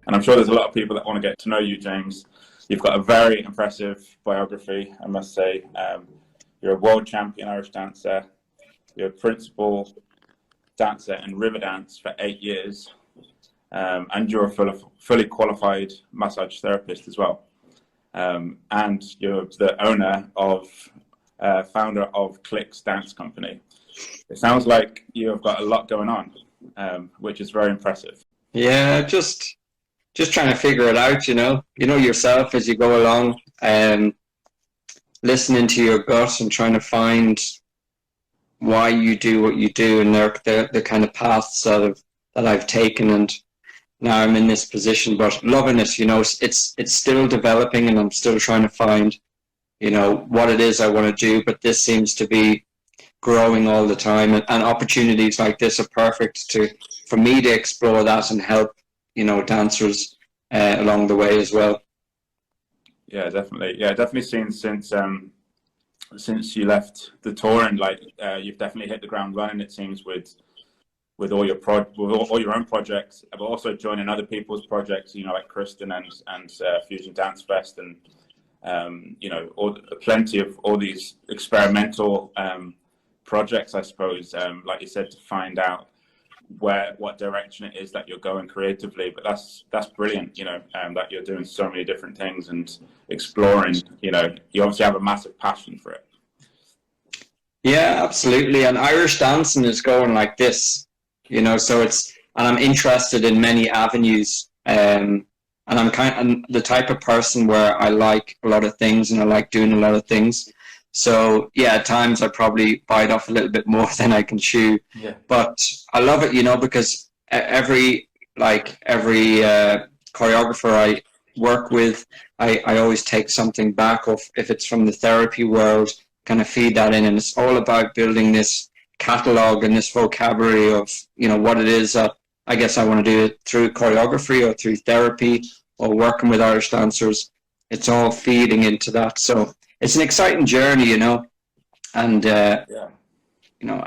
And I'm sure there's a lot of people that want to get to know you, James. You've got a very impressive biography, I must say. You're a world champion Irish dancer. You're a principal dancer in Riverdance for 8 years. And you're a fully qualified massage therapist as well. And you're the owner of, founder of KLIX dance company. It sounds like you have got a lot going on, which is very impressive. Yeah, just trying to figure it out, you know yourself as you go along, listening to your gut and trying to find why you do what you do, and the kind of paths that I've taken, and now I'm in this position, but loving it. It's still developing, and I'm still trying to find, what it is I want to do, but this seems to be growing all the time, and opportunities like this are perfect for me to explore that and help, dancers along the way as well. Yeah, definitely. Yeah, definitely seen since you left the tour, and you've definitely hit the ground running. It seems with all your all your own projects, but also joining other people's projects. Like Kristin and Fusion Dance Fest, and plenty of all these experimental projects, I suppose. Like you said, to find out what direction it is that you're going creatively. But that's brilliant. That you're doing so many different things and exploring. You obviously have a massive passion for it. Yeah, absolutely. And Irish dancing is going like this, so and I'm interested in many avenues, and I'm the type of person where I like a lot of things, and I like doing a lot of things. So yeah, at times I probably bite off a little bit more than I can chew. Yeah. But I love it, because every choreographer I work with, I always take something back of, if it's from the therapy world, kind of feed that in, and it's all about building this catalog and this vocabulary of what it is that I guess I want to do it through choreography or through therapy or working with Irish dancers. It's all feeding into that, so it's an exciting journey, and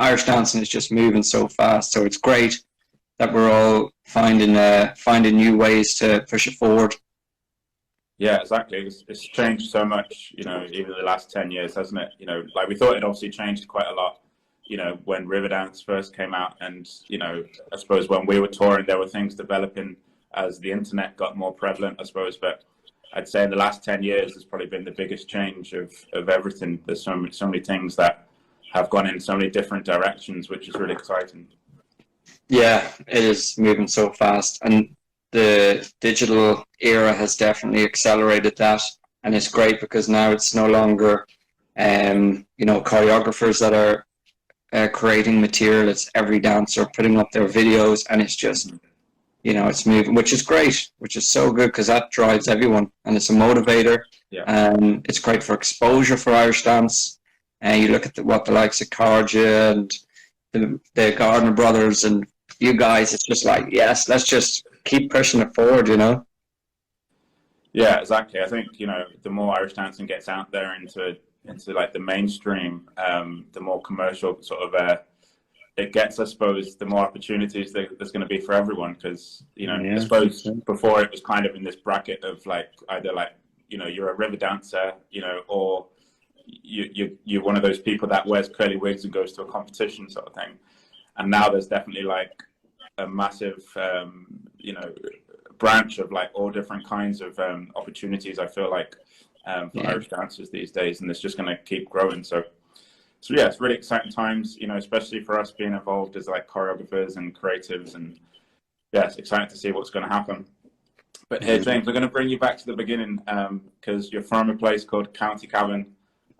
Irish dancing is just moving so fast, so it's great that we're all finding new ways to push it forward. Yeah, exactly. It's changed so much, even the last 10 years, hasn't it? We thought it obviously changed quite a lot, when Riverdance first came out, and, I suppose when we were touring, there were things developing as the internet got more prevalent, I suppose. But I'd say in the last 10 years, there's probably been the biggest change of everything. There's so many things that have gone in so many different directions, which is really exciting. Yeah, it is moving so fast, and the digital era has definitely accelerated that, and it's great because now it's no longer choreographers that are creating material. It's every dancer putting up their videos, and it's just it's moving, which is great, which is so good, because that drives everyone, and it's a motivator. Yeah. It's great for exposure for Irish dance, and you look at what the likes of Carja and the Gardner brothers and you guys, it's just like, yes, let's just keep pushing it forward, Yeah, exactly. I think, the more Irish dancing gets out there into like the mainstream, the more commercial sort of it gets, I suppose, the more opportunities there's going to be for everyone. Because, I suppose before it was kind of in this bracket of either you're a river dancer, or you're one of those people that wears curly wigs and goes to a competition sort of thing. And now there's definitely a massive, branch of all different kinds of opportunities, I feel like, for Irish dancers these days, and it's just going to keep growing. So yeah, it's really exciting times, especially for us being involved as choreographers and creatives, and yeah, it's exciting to see what's going to happen. But here, James, we're going to bring you back to the beginning, because you're from a place called County Cavan,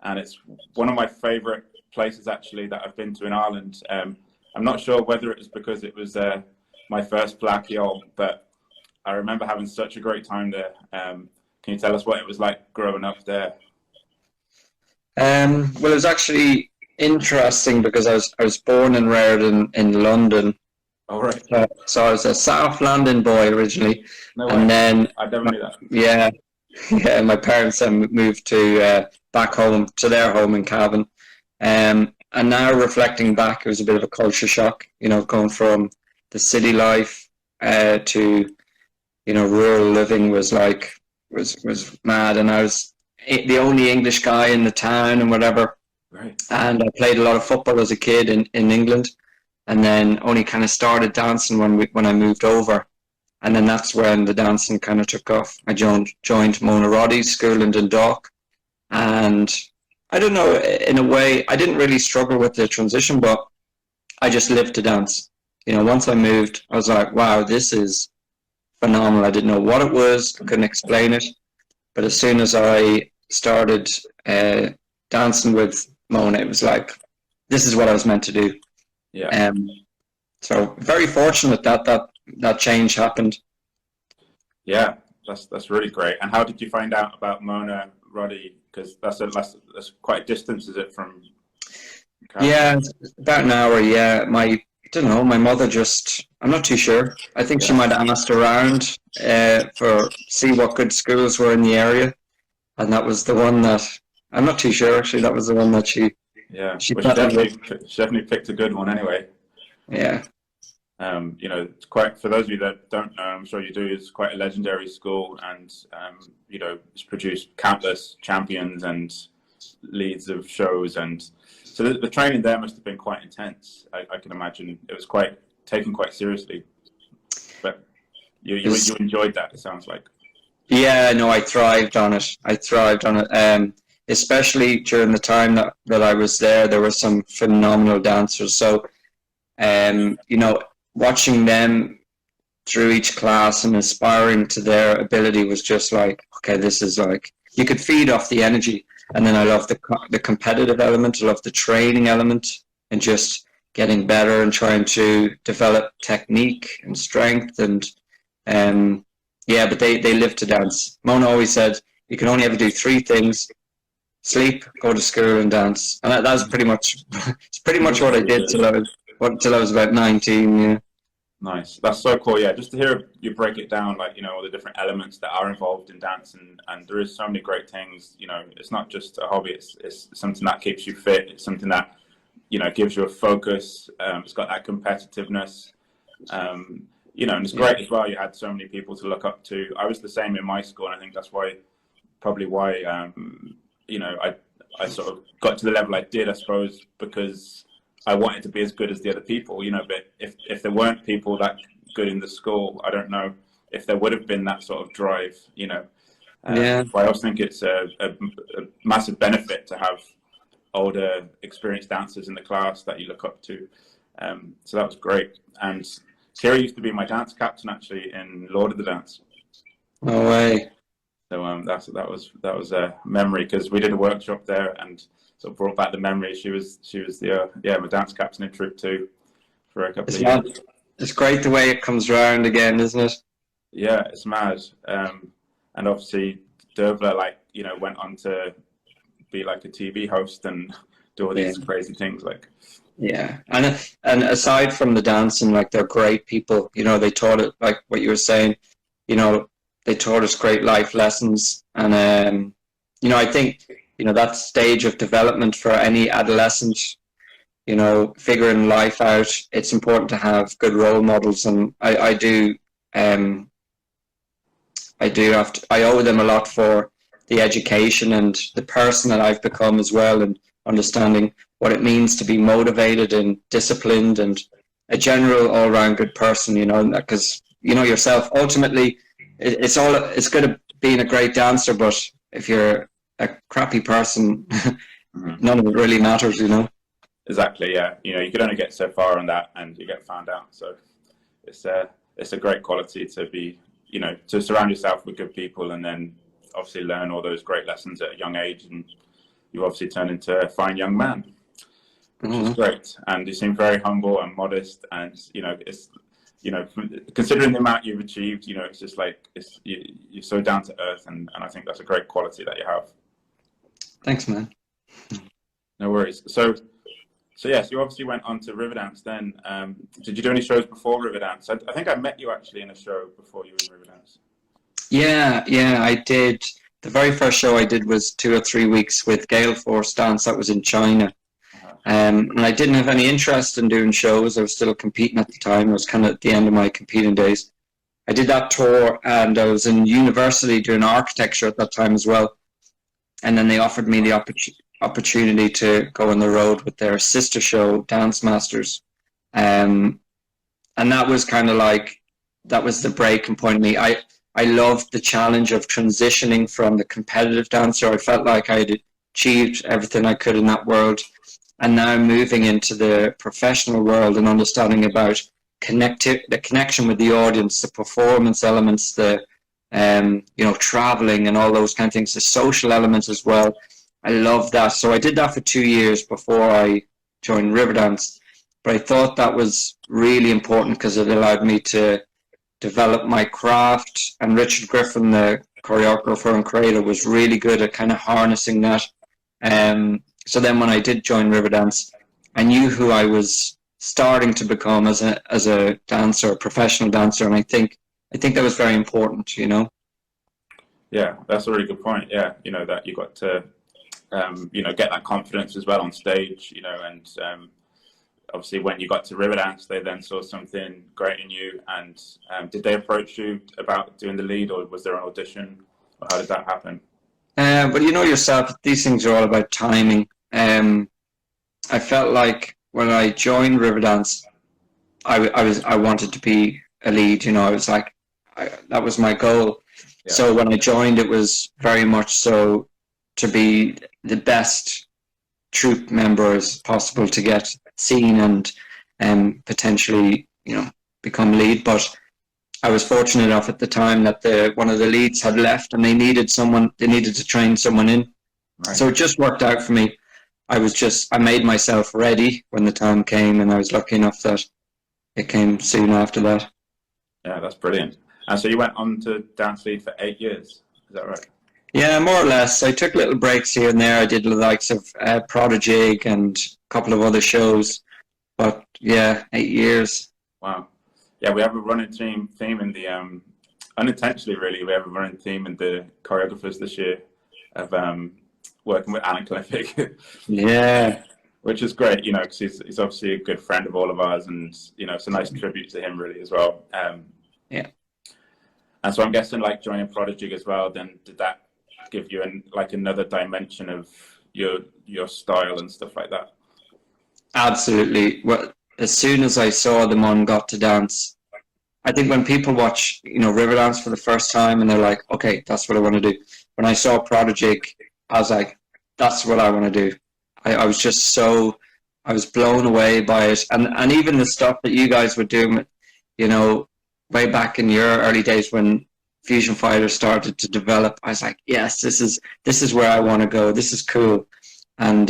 and it's one of my favourite places actually that I've been to in Ireland. I'm not sure whether it was because it was my first Black Yol, but I remember having such a great time there. Can you tell us what it was like growing up there? Well, it was actually interesting because I was born and reared in London. Oh, right. So I was a South London boy originally. No and way. then I never knew that. Yeah, my parents moved to back home to their home in Cavan. And now reflecting back, it was a bit of a culture shock, going from the city life to you know, rural living was like, was mad. And I was the only English guy in the town and whatever. Right. And I played a lot of football as a kid in England, and then only kind of started dancing when I moved over. And then that's when the dancing kind of took off. I joined Mona Roddaigh's school in Dundalk. And I don't know, in a way, I didn't really struggle with the transition, but I just lived to dance. You know, once I moved, I was like, wow, this is phenomenal. I didn't know what it was, I couldn't explain it. But as soon as I started dancing with Mona, it was like, this is what I was meant to do. Yeah. So very fortunate that change happened. Yeah, that's really great. And how did you find out about Mona Rodaigh? Because that's quite a distance, is it, from? Yeah, about an hour. Yeah, I don't know. My mother just, I'm not too sure. I think she might have asked around see what good schools were in the area, and that was the one that, I'm not too sure actually. That was the one that she. Yeah, she definitely picked a good one anyway. Yeah. You know, it's quite, for those of you that don't know, I'm sure you do, it's quite a legendary school, and you know, it's produced countless champions and leads of shows, and so the training there must have been quite intense. I can imagine it was taken quite seriously. But you enjoyed that, it sounds like. Yeah, no, I thrived on it. Especially during the time that I was there, there were some phenomenal dancers. So, you know, watching them through each class and aspiring to their ability was just like, okay, this is like, you could feed off the energy. And then I love the competitive element, I love the training element, and just getting better and trying to develop technique and strength. And yeah, but they live to dance. Mona always said, you can only ever do three things: sleep, go to school, and dance. And that was pretty much, it's pretty much what I did till I was about 19. Yeah. Nice. That's so cool. Yeah, just to hear you break it down, like, you know, all the different elements that are involved in dance, and there is so many great things. You know, it's not just a hobby. It's something that keeps you fit. It's something that, you know, gives you a focus. It's got that competitiveness. You know, and it's great as well. You had so many people to look up to. I was the same in my school, and I think that's probably why, you know, I sort of got to the level I did, I suppose, because I wanted to be as good as the other people, you know. But if there weren't people that good in the school, I don't know if there would have been that sort of drive, you know. I also think it's a massive benefit to have older, experienced dancers in the class that you look up to. So that was great. And Kira used to be my dance captain actually in Lord of the Dance. No way. So that was a memory, because we did a workshop there and sort of brought back the memory. She was the my dance captain in Troop 2 for a couple of years. It's great the way it comes round again, isn't it? Yeah, it's mad. And obviously Dervla, like, you know, went on to be like a TV host and do all these crazy things, like. Yeah, and aside from the dancing, like, they're great people. You know, they taught it, like what you were saying. You know, they taught us great life lessons, and you know, I think, you know, that stage of development for any adolescent, you know, figuring life out, it's important to have good role models, and I owe them a lot for the education and the person that I've become as well, and understanding what it means to be motivated and disciplined and a general all-round good person, you know, because, you know, yourself, ultimately, it's good at being a great dancer, but if you're a crappy person, none of it really matters, you know. Exactly, yeah. You know, you could only get so far on that, and you get found out. So it's a great quality to be, you know, to surround yourself with good people, and then obviously learn all those great lessons at a young age, and you obviously turn into a fine young man, which is great. And you seem very humble and modest, and, you know, it's, you know, considering the amount you've achieved, you know, it's just like, you're so down to earth, and I think that's a great quality that you have. Thanks, man. No worries. So yes, you obviously went on to Riverdance then. Did you do any shows before Riverdance? I think I met you actually in a show before you were in Riverdance. Yeah, I did. The very first show I did was 2 or 3 weeks with Gale Force Dance. That was in China. And I didn't have any interest in doing shows. I was still competing at the time. I was kind of at the end of my competing days. I did that tour, and I was in university doing architecture at that time as well. And then they offered me the opportunity to go on the road with their sister show, Dance Masters. And that was kind of like, that was the breaking point of me. I loved the challenge of transitioning from the competitive dancer. I felt like I had achieved everything I could in that world. And now moving into the professional world and understanding about the connection with the audience, the performance elements, the traveling and all those kind of things, the social elements as well. I love that. So I did that for 2 years before I joined Riverdance. But I thought that was really important because it allowed me to develop my craft. And Richard Griffin, the choreographer and creator, was really good at kind of harnessing that. So then when I did join Riverdance, I knew who I was starting to become as a dancer, a professional dancer. And I think that was very important, Yeah, that's a really good point. Yeah, that you got to, get that confidence as well on stage, and obviously when you got to Riverdance, they then saw something great in you. And did they approach you about doing the lead, or was there an audition? Or how did that happen? But you know yourself, these things are all about timing. I felt like when I joined Riverdance, I wanted to be a lead. I was like, that was my goal. Yeah. So when I joined, it was very much so to be the best troupe member as possible to get seen and potentially, become lead. But I was fortunate enough at the time that one of the leads had left and they needed to train someone in. Right. So it just worked out for me. I made myself ready when the time came, and I was lucky enough that it came soon after that. Yeah, that's brilliant. And so you went on to dance lead for 8 years, is that right? Yeah, more or less. I took little breaks here and there. I did the likes of Prodigy and a couple of other shows. But yeah, 8 years. Wow. Yeah, we have a running theme in the, unintentionally really, we have a running theme in the choreographers this year of working with Alan Clifford. Yeah. Which is great, because he's obviously a good friend of all of ours, and, it's a nice tribute to him really as well. Yeah. And so I'm guessing like joining Prodigy as well, then did that give you another dimension of your style and stuff like that? Absolutely. Well, as soon as I saw them on Got to Dance, I think when people watch, Riverdance for the first time and they're like, okay, that's what I want to do. When I saw Prodigy, I was like, that's what I want to do. I was just I was blown away by it. And even the stuff that you guys were doing, way back in your early days when Fusion Fighter started to develop, I was like, yes, this is where I want to go. This is cool. And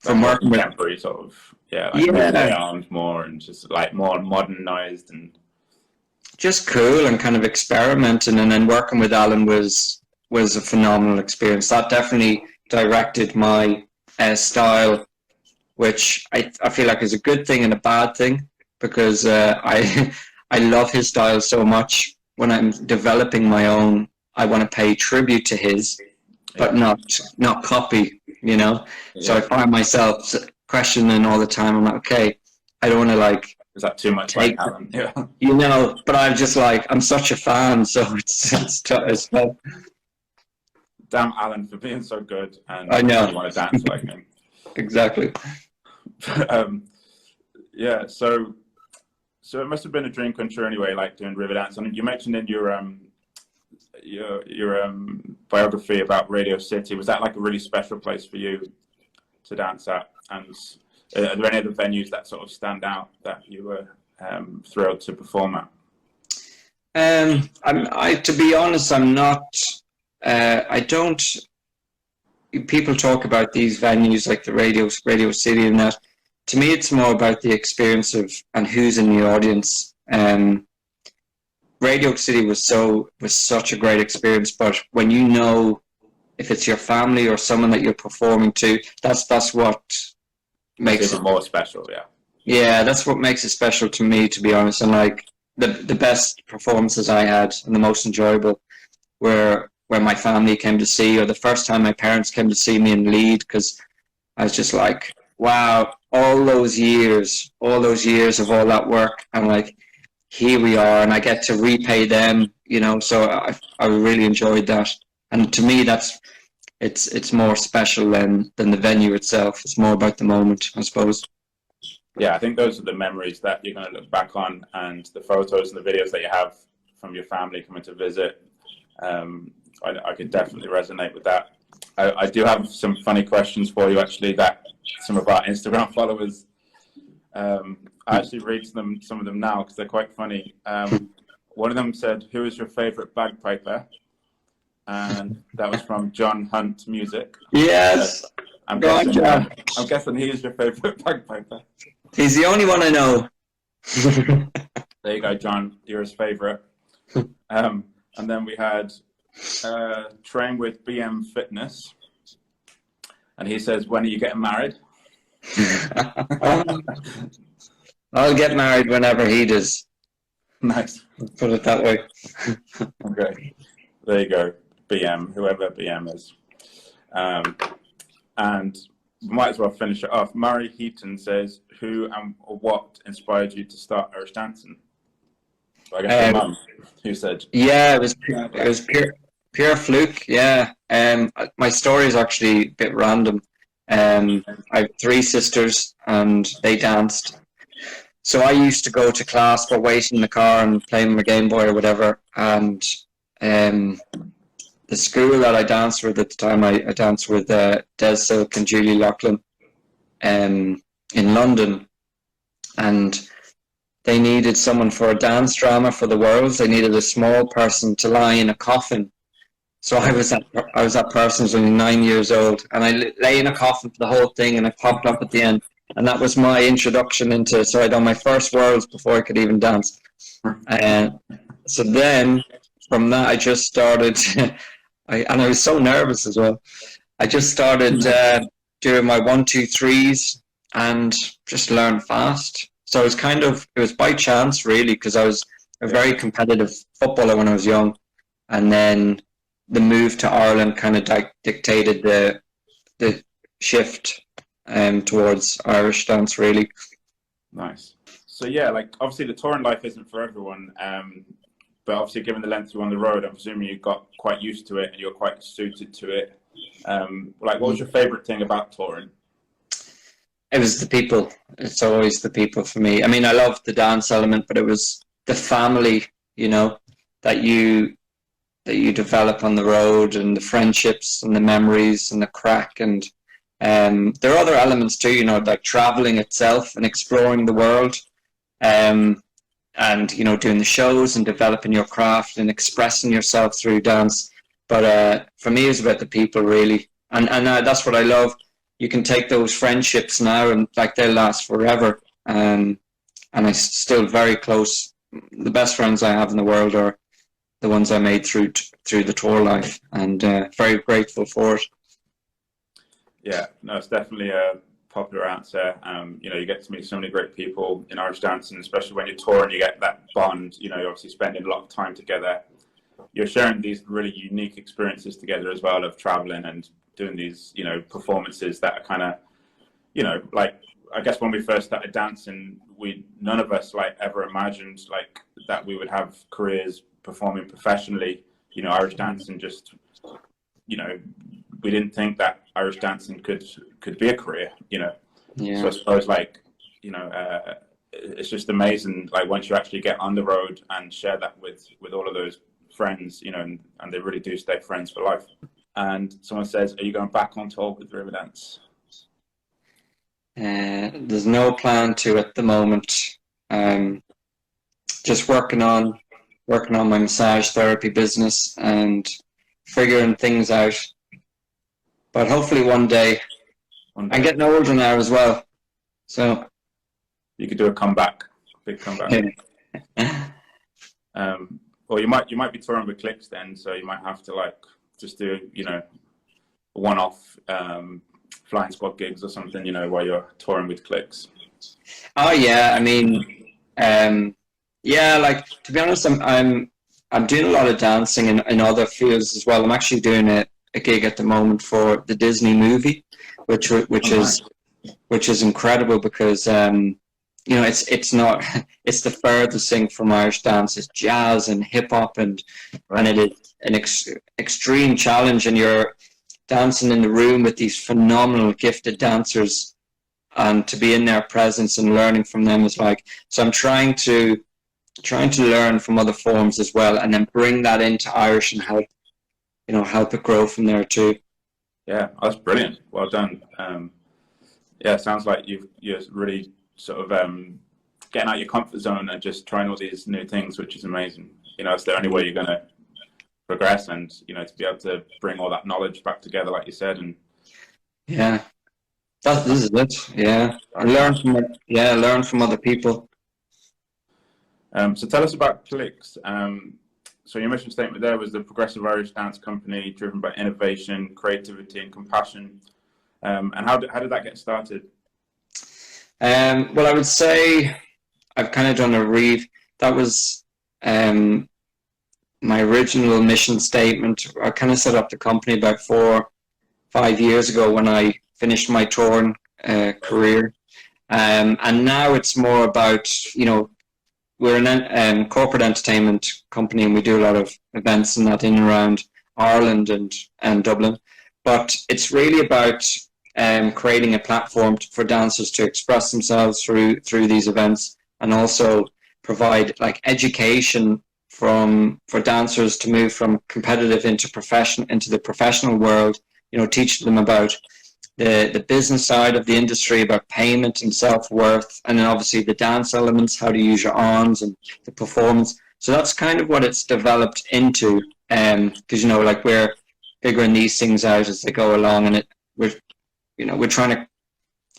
from working with contemporary sort of, around more and just like more modernized and just cool and kind of experimenting. And then working with Alan was a phenomenal experience. That definitely directed my style, which I feel like is a good thing and a bad thing, because I love his style so much. When I'm developing my own, I want to pay tribute to his, but not copy, Yeah. So I find myself questioning all the time. I'm like, okay, I don't want to is that too much like Alan? Yeah. But I'm just I'm such a fan, so it's tough. Damn Alan for being so good, and I know you want to dance like him. Exactly. Yeah, so it must have been a dream come true anyway, like doing Riverdance. I mean, you mentioned in your biography about Radio City, was that like a really special place for you to dance at? And are there any other venues that sort of stand out that you were thrilled to perform at? To be honest, I'm not. I don't. People talk about these venues like the Radio City and that. To me, it's more about the experience and who's in the audience. Radio City was such a great experience, but when if it's your family or someone that you're performing to, that's what makes it more special. Yeah. Yeah, that's what makes it special to me, to be honest. And the best performances I had and the most enjoyable were when my family came to see, or the first time my parents came to see me in lead, because I was just like, wow, all those years of all that work, and here we are, and I get to repay them, you know. So I really enjoyed that, and to me, it's more special than the venue itself. It's more about the moment, I suppose. Yeah, I think those are the memories that you're going to look back on, and the photos and the videos that you have from your family coming to visit. I could definitely resonate with that. I do have some funny questions for you, actually, that some of our Instagram followers, I actually read some of them now because they're quite funny. One of them said, "Who is your favorite bagpiper?" And that was from John Hunt Music. Yes. I'm guessing he is your favorite bagpiper. He's the only one I know. There you go, John. You're his favorite. And then we had Train with BM Fitness. And he says, "When are you getting married?" I'll get married whenever he does. Nice. Put it that way. Okay. There you go. BM, whoever BM is. And we might as well finish it off. Murray Heaton says, "Who and what inspired you to start Irish dancing?" So I guess your mum, who said? Yeah, it was pure fluke. Yeah. My story is actually a bit random. I have 3 sisters, and they danced. So I used to go to class for waiting in the car and playing my Game Boy or whatever. And the school that I danced with at the time, I danced with Des Silk and Julie Loughlin in London. And they needed someone for a dance drama for the Worlds. They needed a small person to lie in a coffin. So I was that person. I was only 9 years old, and I lay in a coffin for the whole thing, and I popped up at the end, and that was my introduction into. So I done my first Worlds before I could even dance. So then from that, I just started. And I was so nervous as well. I just started doing my 1, 2, 3s and just learned fast. So it was by chance really, because I was a very competitive footballer when I was young, and then the move to Ireland kind of dictated the shift towards Irish dance, really. Nice. So yeah, like obviously the touring life isn't for everyone, but obviously given the length you're on the road, I'm presuming you got quite used to it and you're quite suited to it. Like, what was your favorite thing about touring? It was the people. It's always the people for me. I mean, I loved the dance element, but it was the family, you know, that you develop on the road, and the friendships and the memories and the crack. And there are other elements too, you know, like traveling itself and exploring the world, and, you know, doing the shows and developing your craft and expressing yourself through dance. But for me, it's about the people, really. And that's what I love. You can take those friendships now and like they'll last forever. And I'm still very close. The best friends I have in the world are the ones I made through the tour life, and very grateful for it. Yeah, no, it's definitely a popular answer. You know, you get to meet so many great people in Irish dancing, especially when you're touring, you get that bond. You know, you're obviously spending a lot of time together. You're sharing these really unique experiences together as well, of traveling and doing these, you know, performances that are kind of, you know, like, I guess when we first started dancing, none of us like ever imagined like that we would have careers performing professionally. You know, Irish dancing just, you know, we didn't think that Irish dancing could be a career, you know. Yeah. So I suppose, like, you know, it's just amazing, like, once you actually get on the road and share that with all of those friends, you know, and they really do stay friends for life. And someone says, "Are you going back on tour with Riverdance?" There's no plan to at the moment. Just working on my massage therapy business and figuring things out. But hopefully one day. I'm getting older now as well, so you could do a comeback, big comeback. Well, you might be touring with KLIX then, so you might have to like just do, you know, one-off flying squad gigs or something, you know, while you're touring with KLIX. Oh yeah, I mean, yeah, like, to be honest, I'm doing a lot of dancing in other fields as well. I'm actually doing a gig at the moment for the Disney movie, which is incredible, because you know, it's not, it's the furthest thing from Irish dance. It's jazz and hip hop, and it is an extreme challenge, and you're dancing in the room with these phenomenal gifted dancers, and to be in their presence and learning from them is like, so I'm trying to learn from other forms as well, and then bring that into Irish and help, you know, help it grow from there too. Yeah, that's brilliant. Well done. Yeah, it sounds like you're really sort of getting out your comfort zone and just trying all these new things, which is amazing. You know, it's the only way you're going to progress, and, you know, to be able to bring all that knowledge back together, like you said. And yeah, this is it. Yeah, and learn from other people. So tell us about KLIX. So your mission statement there was the progressive Irish dance company driven by innovation, creativity, and compassion. And how did that get started? Well, I would say I've kind of done that was my original mission statement. I kind of set up the company about 4-5 years ago when I finished my touring career. And now it's more about, you know, we're a corporate entertainment company, and we do a lot of events and that in and around Ireland and Dublin. But it's really about creating a platform for dancers to express themselves through these events, and also provide like education for dancers to move from competitive into the professional world. You know, teach them about the business side of the industry, about payment and self-worth, and then obviously the dance elements, how to use your arms and the performance. So that's kind of what it's developed into, because, you know, like, we're figuring these things out as they go along, and we're trying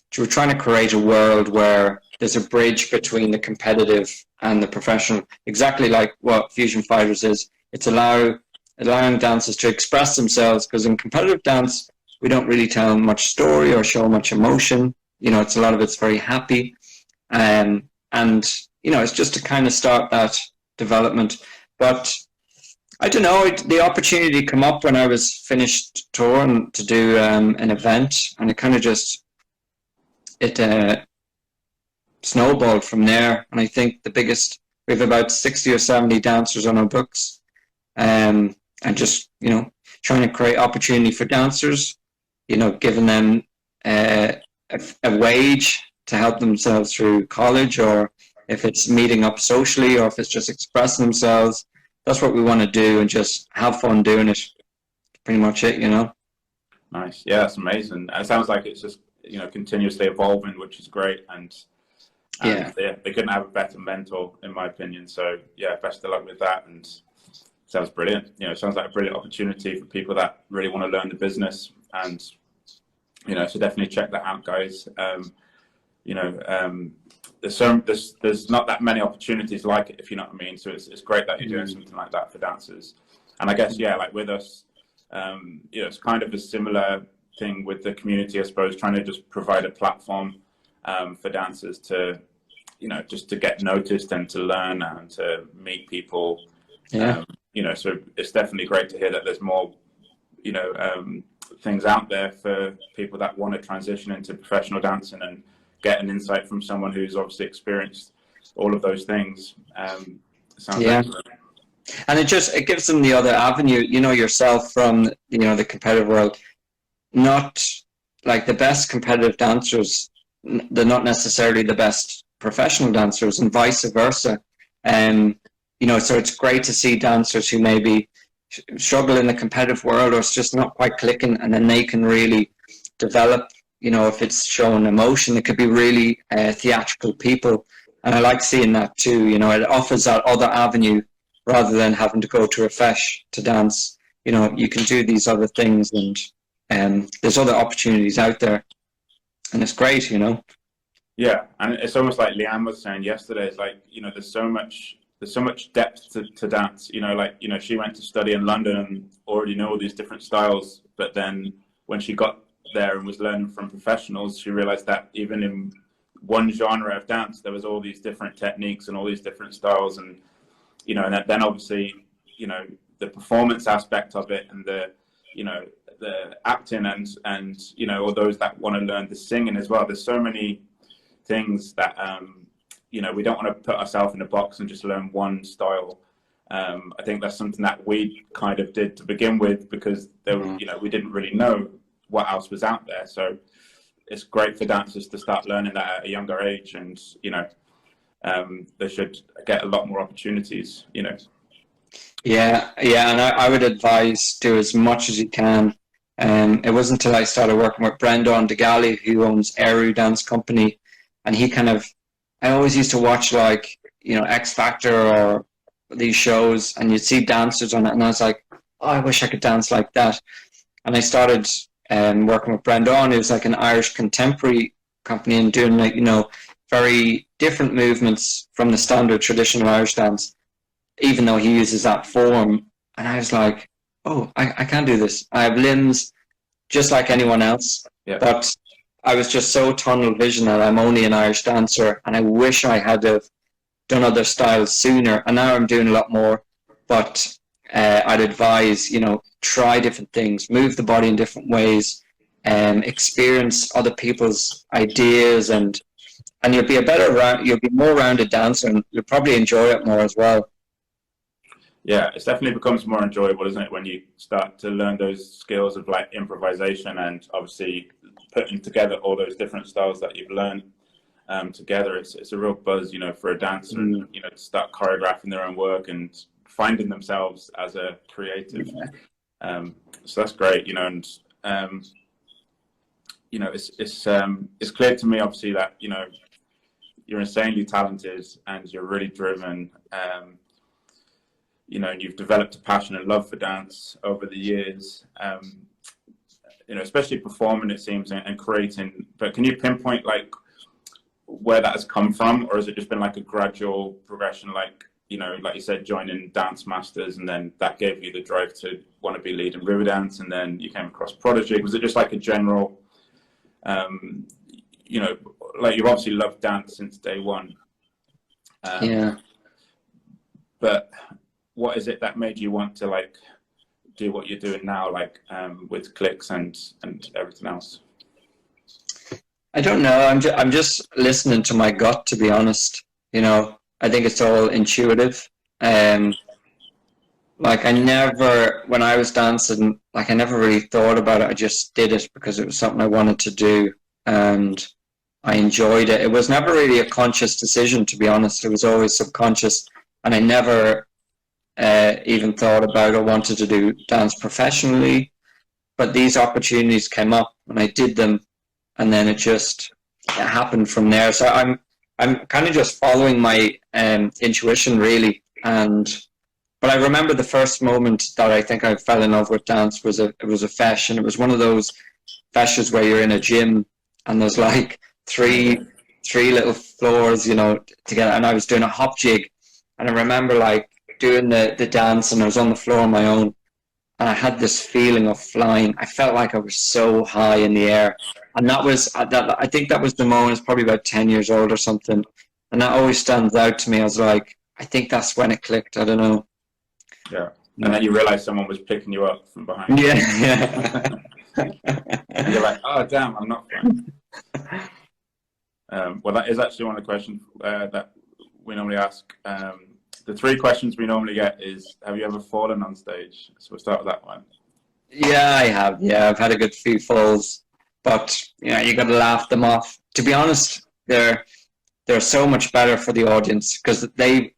to create a world where there's a bridge between the competitive and the professional, exactly like what Fusion Fighters is. It's allowing dancers to express themselves, because in competitive dance, we don't really tell much story or show much emotion. You know, a lot of it's very happy. And, you know, it's just to kind of start that development. But I don't know, the opportunity came up when I was finished touring to do an event, and it kind of just, snowballed from there. And I think we have about 60 or 70 dancers on our books, and just, you know, trying to create opportunity for dancers, you know, giving them a wage to help themselves through college, or if it's meeting up socially, or if it's just expressing themselves. That's what we want to do, and just have fun doing it. Pretty much it, you know. Nice. Yeah, that's amazing. And it sounds like it's just, you know, continuously evolving, which is great. And yeah, they couldn't have a better mentor, in my opinion. So yeah, best of luck with that. And sounds brilliant. You know, it sounds like a brilliant opportunity for people that really want to learn the business. And, you know, so definitely check that out, guys. You know, there's not that many opportunities like it, if you know what I mean. So it's great that you're doing something like that for dancers. And I guess, yeah, like with us, you know, it's kind of a similar thing with the community, I suppose, trying to just provide a platform for dancers to, you know, just to get noticed and to learn and to meet people. Yeah. You know, so it's definitely great to hear that there's more, you know, things out there for people that want to transition into professional dancing and get an insight from someone who's obviously experienced all of those things. Sounds excellent. And it gives them the other avenue, you know, yourself, from, you know, the competitive world. Not like the best competitive dancers, they're not necessarily the best professional dancers, and vice versa. You know, so it's great to see dancers who maybe struggle in the competitive world, or it's just not quite clicking, and then they can really develop. You know, if it's showing emotion, it could be really theatrical people. And I like seeing that too. You know, it offers that other avenue rather than having to go to a fesh to dance. You know, you can do these other things, and there's other opportunities out there. And it's great, you know. Yeah, and it's almost like Leanne was saying yesterday. It's like, you know, there's so much depth to dance. You know, like, you know, she went to study in London and already knew all these different styles. But then when she got there and was learning from professionals, she realized that even in one genre of dance, there was all these different techniques and all these different styles. And, you know, and then obviously, you know, the performance aspect of it, and the, you know, the acting, and you know, or those that want to learn the singing as well. There's so many things that you know, we don't want to put ourselves in a box and just learn one style. I think that's something that we kind of did to begin with, because there were, you know, we didn't really know what else was out there. So it's great for dancers to start learning that at a younger age, and, you know, they should get a lot more opportunities, you know. Yeah, and I would advise do as much as you can. It wasn't until I started working with Brendan DeGally, who owns Eru Dance Company, and he kind of, I always used to watch, like, you know, X Factor or these shows, and you'd see dancers on it, and I was like, oh, I wish I could dance like that. And I started working with Brendan, who's like an Irish contemporary company, and doing, like, you know, very different movements from the standard traditional Irish dance, even though he uses that form. And I was like, oh, I can do this. I have limbs just like anyone else. Yeah. But I was just so tunnel vision that I'm only an Irish dancer, and I wish I had done other styles sooner. And now I'm doing a lot more. But I'd advise, you know, try different things, move the body in different ways, experience other people's ideas, and you'll be you'll be more rounded dancer, and you'll probably enjoy it more as well. Yeah, it definitely becomes more enjoyable, isn't it, when you start to learn those skills of, like, improvisation, and obviously putting together all those different styles that you've learned together. It's a real buzz, you know, for a dancer, you know, to start choreographing their own work and finding themselves as a creative. So that's great, you know, and you know, it's clear to me, obviously, that, you know, you're insanely talented and you're really driven. You know, and you've developed a passion and love for dance over the years, you know, especially performing, it seems, and creating. But can you pinpoint, like, where that has come from, or has it just been like a gradual progression, like, you know, like you said, joining Dance Masters, and then that gave you the drive to want to be leading Riverdance, and then you came across Prodigy? Was it just like a general, you know, like, you've obviously loved dance since day one. Yeah. But what is it that made you want to, like, do what you're doing now, like, with KLIX and everything else? I don't know. I'm just listening to my gut, to be honest. You know, I think it's all intuitive. Like, when I was dancing, like, I never really thought about it. I just did it because it was something I wanted to do, and I enjoyed it. It was never really a conscious decision, to be honest. It was always subconscious, and I never even thought about or wanted to do dance professionally. But these opportunities came up, and I did them, and then it happened from there. So I'm kind of just following my intuition, really. But I remember the first moment that I think I fell in love with dance was it was a fesh, and it was one of those feshes where you're in a gym and there's like three little floors, you know, together, and I was doing a hop jig, and I remember, like, doing the dance, and I was on the floor on my own, and I had this feeling of flying. I felt like I was so high in the air, and that was I think that was the moment. I was probably about 10 years old or something, and that always stands out to me. I was like, I think that's when it clicked. I don't know. Yeah, and then you realize someone was picking you up from behind. Yeah. And you're like, oh damn, I'm not flying. Well, that is actually one of the questions that we normally ask. The 3 questions we normally get is, have you ever fallen on stage? So we'll start with that one. Yeah, I have. Yeah, I've had a good few falls, but, you know, you got to laugh them off. To be honest, they're so much better for the audience, because they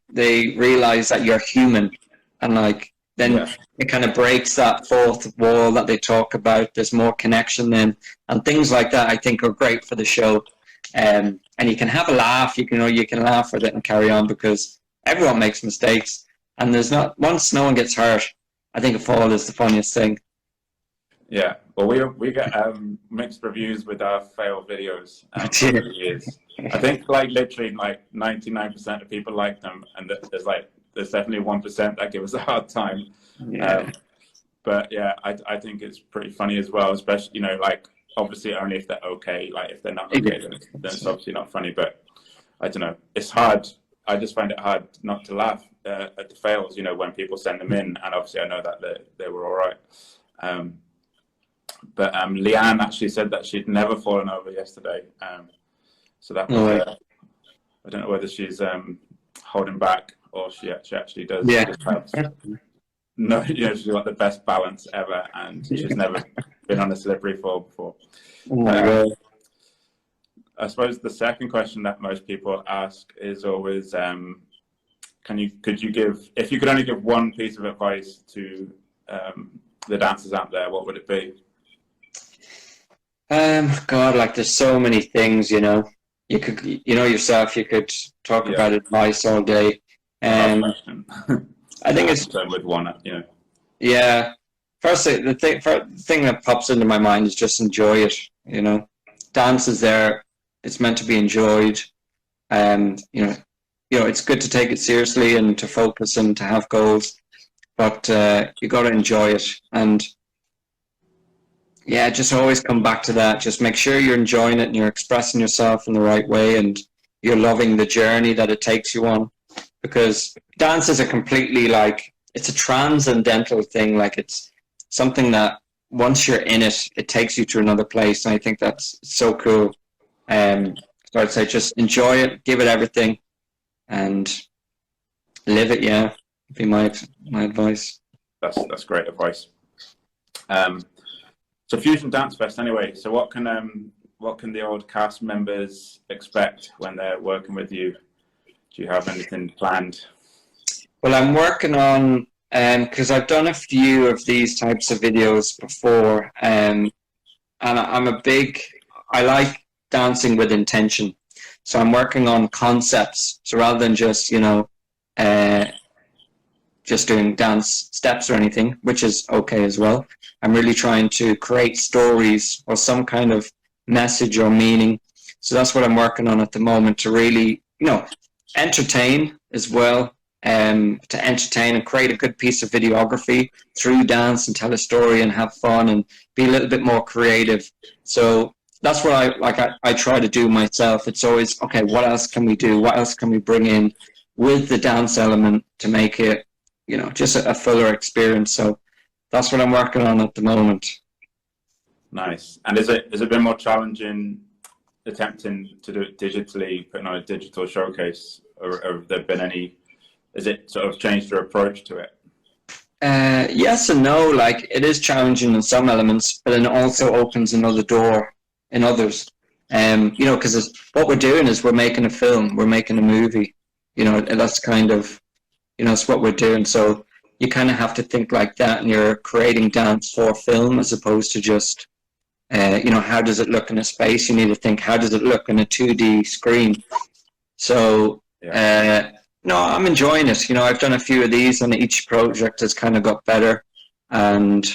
realize that you're human, and, like, then it kind of breaks that fourth wall that they talk about. There's more connection then, and things like that I think are great for the show. And you can have a laugh. You can laugh with it and carry on, because everyone makes mistakes, and once no one gets hurt, I think a fall is the funniest thing. Yeah, well, we get mixed reviews with our fail videos over the years. I think, like, literally, like, 99% of people like them, and there's definitely 1% that give us a hard time. Yeah. But yeah, I think it's pretty funny as well, especially, you know, like, obviously only if they're okay. Like, if they're not okay, then it's obviously not funny. But I don't know, it's hard. I just find it hard not to laugh at the fails, you know, when people send them in, and obviously I know that they were all right. But Leanne actually said that she'd never fallen over yesterday. So that was I don't know whether she's holding back or she actually does. Yeah. Just have, no, you know, she's got the best balance ever, and she's never been on a slippery fall before. Oh my God. I suppose the second question that most people ask is always, could you give, if you could only give one piece of advice to the dancers out there, what would it be? God, like there's so many things, you know. You could, you know yourself, you could talk about advice all day. I think it's with one, you know. Yeah. First, the thing that pops into my mind is just enjoy it. You know, dance is there; it's meant to be enjoyed. You know, it's good to take it seriously and to focus and to have goals, but you got to enjoy it. And yeah, just always come back to that. Just make sure you're enjoying it and you're expressing yourself in the right way, and you're loving the journey that it takes you on. Because dance is a completely it's a transcendental thing. Like it's something that once you're in it, it takes you to another place. And I think that's so cool. So I'd say just enjoy it, give it everything, and live it. Yeah, would be my advice. That's great advice. So Fusion Dance Fest, anyway. So what can the old cast members expect when they're working with you? Do you have anything planned? Well, I'm working on, because I've done a few of these types of videos before, and I like dancing with intention. So I'm working on concepts. So rather than just, you know, just doing dance steps or anything, which is okay as well, I'm really trying to create stories or some kind of message or meaning. So that's what I'm working on at the moment, to really, you know, entertain as well, to entertain and create a good piece of videography through dance and tell a story and have fun and be a little bit more creative. So that's what I try to do myself. It's always, okay, what else can we do? What else can we bring in with the dance element to make it, you know, just a fuller experience? So that's what I'm working on at the moment. Nice. And has it been more challenging attempting to do it digitally, putting on a digital showcase, or have there been any, has it sort of changed your approach to it? Yes and no. Like, it is challenging in some elements, but then it also opens another door in others. You know, because what we're doing is we're making a film, we're making a movie, you know, and that's kind of, you know, it's what we're doing. So you kind of have to think like that, and you're creating dance for film as opposed to just, you know, how does it look in a space? You need to think, how does it look in a 2D screen? So, no, I'm enjoying it. You know, I've done a few of these, and each project has kind of got better. And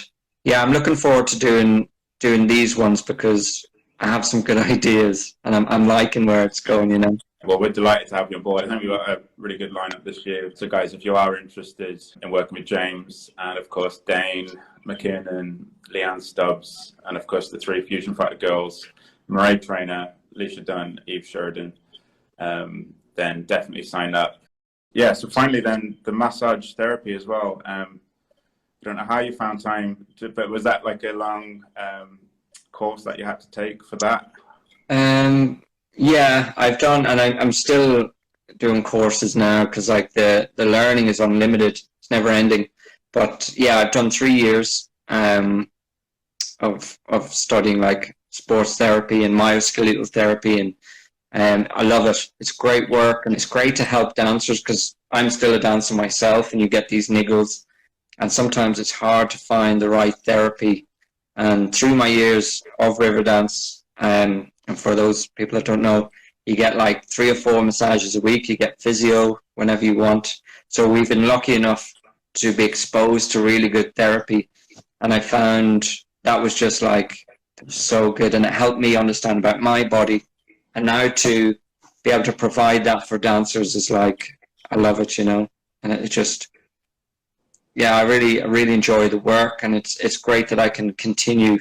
yeah, I'm looking forward to doing these ones because I have some good ideas, and I'm liking where it's going, you know. Well, we're delighted to have you on board. I think we've got a really good lineup this year. So guys, if you are interested in working with James, and of course Dane McKinnon, Leanne Stubbs, and of course the three Fusion Fighter girls, Murray Trainer, Leisha Dunn, Eve Sheridan, then definitely sign up. Yeah, so finally then, the massage therapy as well. I don't know how you found time, but was that like a long course that you had to take for that? Yeah, I've done, and I'm still doing courses now because like the learning is unlimited. It's never ending. But yeah, I've done 3 years of studying like sports therapy and myoskeletal therapy, and I love it. It's great work, and it's great to help dancers because I'm still a dancer myself, and you get these niggles, and sometimes it's hard to find the right therapy. And through my years of Riverdance, and for those people that don't know, you get like 3 or 4 massages a week. You get physio whenever you want. So we've been lucky enough to be exposed to really good therapy. And I found that was just like so good. And it helped me understand about my body. And now to be able to provide that for dancers is like, I love it, you know. And it just, yeah, I really enjoy the work. And it's great that I can continue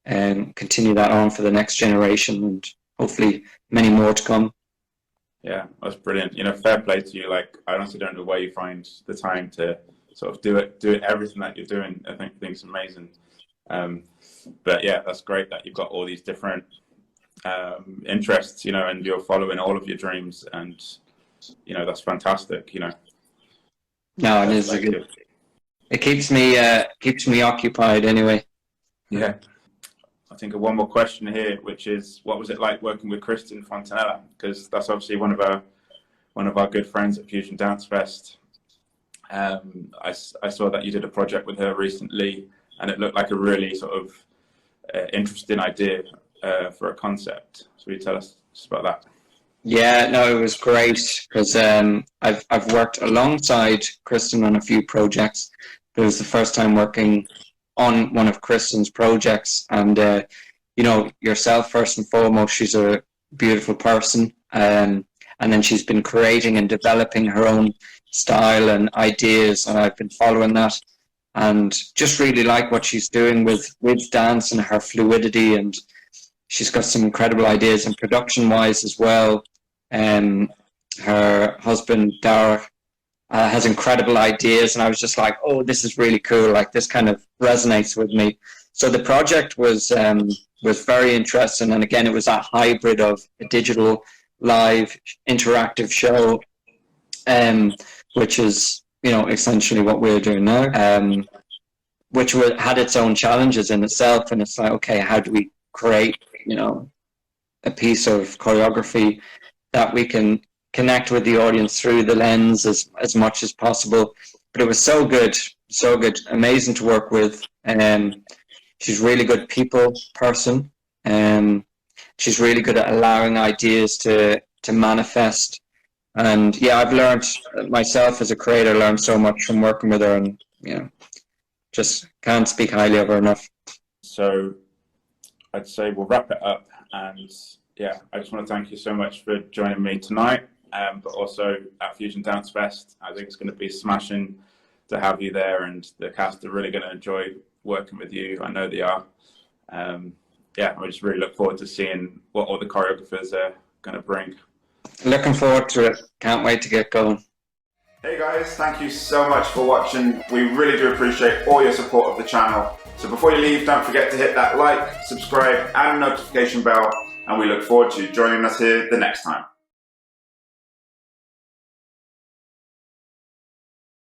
that on for the next generation, and hopefully many more to come. Yeah, that's brilliant. You know, fair play to you. Like, I honestly don't know where you find the time to sort of do it everything that you're doing. I think it's amazing. But yeah, that's great that you've got all these different interests, you know, and you're following all of your dreams, and you know, that's fantastic, you know. No, it is a good. It keeps me occupied anyway. Yeah. I think of one more question here, which is, what was it like working with Kristin Fontella? Because that's obviously one of our good friends at Fusion Dance Fest. I saw that you did a project with her recently, and it looked like a really sort of interesting idea for a concept. So will you tell us just about that? Yeah, no, it was great because I've worked alongside Kristin on a few projects, but it was the first time working on one of Kristin's projects. And you know, yourself first and foremost, she's a beautiful person, and then she's been creating and developing her own style and ideas, and I've been following that, and just really like what she's doing with dance and her fluidity, and she's got some incredible ideas, and production wise as well. Her husband Dara has incredible ideas, and I was just like, oh, this is really cool, like this kind of resonates with me. So the project was very interesting, and again, it was that hybrid of a digital live interactive show, which is, you know, essentially what we're doing now, which had its own challenges in itself. And it's like, okay, how do we create, you know, a piece of choreography that we can connect with the audience through the lens as much as possible? But it was so good, amazing to work with. She's really good people person. She's really good at allowing ideas to manifest. And yeah, I've learned myself as a creator, learned so much from working with her, and you know, just can't speak highly of her enough. So I'd say we'll wrap it up, and yeah, I just want to thank you so much for joining me tonight, but also at Fusion Dance Fest. I think it's going to be smashing to have you there, and the cast are really going to enjoy working with you. I know they are. Yeah, I just really look forward to seeing what all the choreographers are going to bring. Looking forward to it. Can't wait to get going. Hey guys, thank you so much for watching. We really do appreciate all your support of the channel. So before you leave, don't forget to hit that like, subscribe and notification bell, and we look forward to you joining us here the next time.